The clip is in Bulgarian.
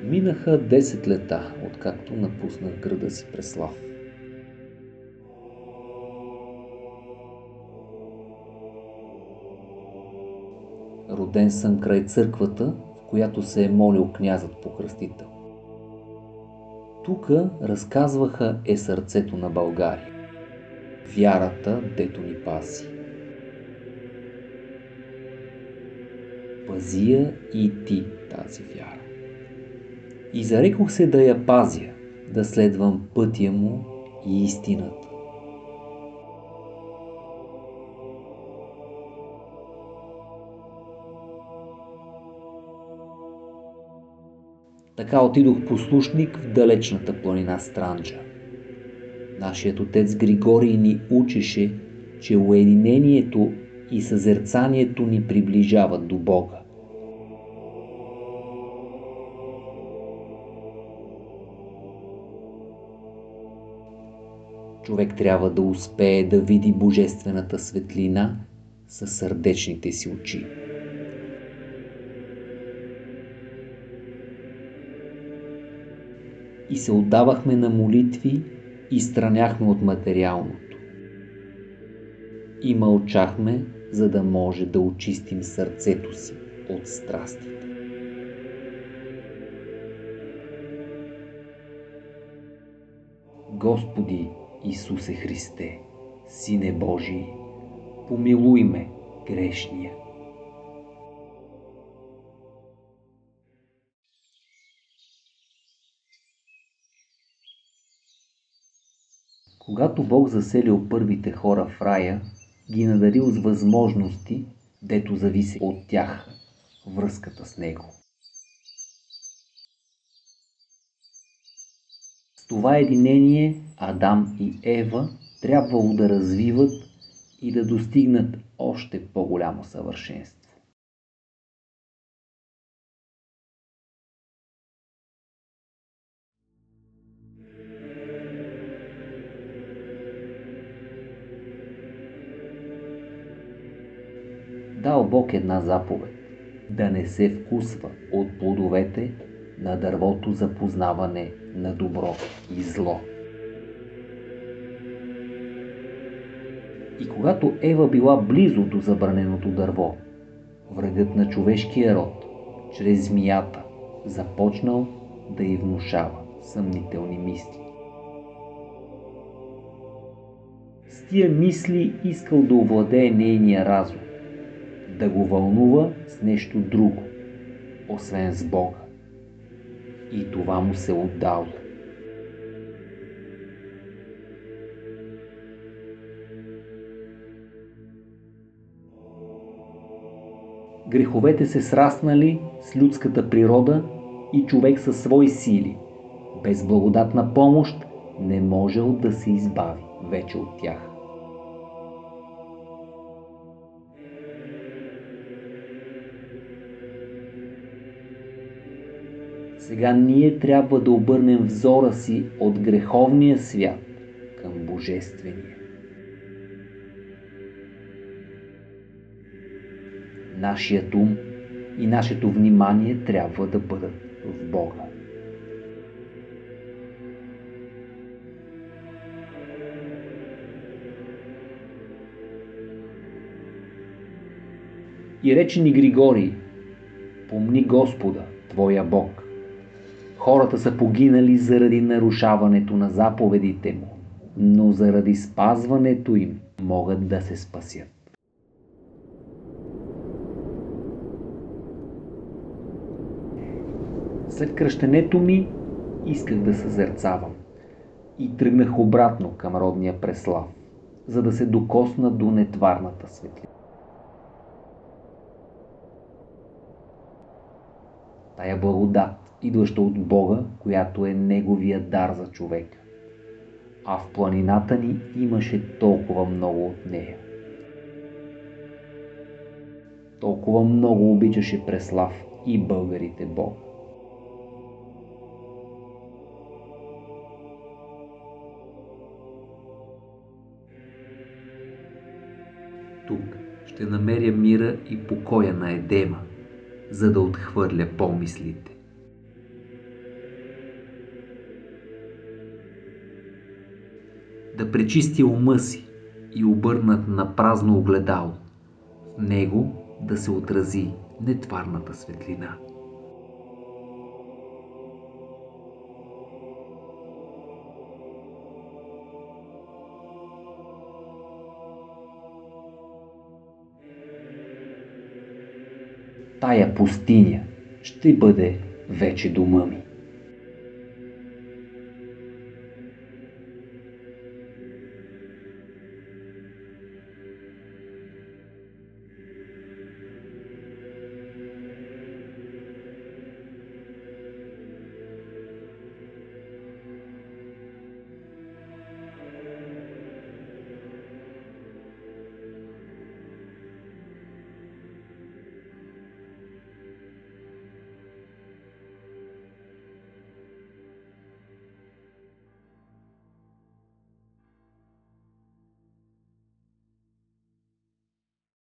Минаха 10 лета, откакто напуснах града си Преслав. Роден съм край църквата, в която се е молил князът покръстител. Тука разказваха сърцето на България. Вярата, дето ни пази. Пази я и ти тази вяра. И зарекох се да я пазя, да следвам пътя му и истината. Така отидох послушник в далечната планина Странджа. Нашият отец Григорий ни учеше, че уединението и съзерцанието ни приближават до Бога. Човек трябва да успее да види божествената светлина със сърдечните си очи. И се отдавахме на молитви и страняхме от материалното. И мълчахме, за да може да очистим сърцето си от страстите. Господи Исусе Христе, Сине Божий, помилуй ме, грешния. Когато Бог заселил първите хора в рая, ги надарил с възможности, дето зависи от тях връзката с Него. С това единение Адам и Ева трябвало да развиват и да достигнат още по-голямо съвършенство. Дал Бог една заповед – да не се вкусва от плодовете на дървото за познаване на добро и зло. И когато Ева била близо до забраненото дърво, врагът на човешкия род, чрез змията, започнал да й внушава съмнителни мисли. С тия мисли искал да овладее нейния разум, да го вълнува с нещо друго, освен с Бога. И това му се отдало. Греховете се сраснали с людската природа и човек със свои сили, без благодатна помощ, не можел да се избави вече от тях. Сега ние трябва да обърнем взора си от греховния свят към божествения. Нашият ум и нашето внимание трябва да бъдат в Бога. И рече ни Григорий: помни Господа, твоя Бог. Хората са погинали заради нарушаването на заповедите му, но заради спазването им могат да се спасят. След кръщенето ми исках да съзерцавам и тръгнах обратно към родния Преслав, за да се докосна до нетварната светлина. Тая благодат, идваща от Бога, която е Неговия дар за човека. А в планината ни имаше толкова много от нея. Толкова много обичаше Преслав и българите Бог. Тук ще намеря мира и покоя на Едема, за да отхвърля помислите. да пречисти ума си и обърнат на празно огледало. В него да се отрази нетварната светлина. Тая пустиня ще бъде вече дома ми.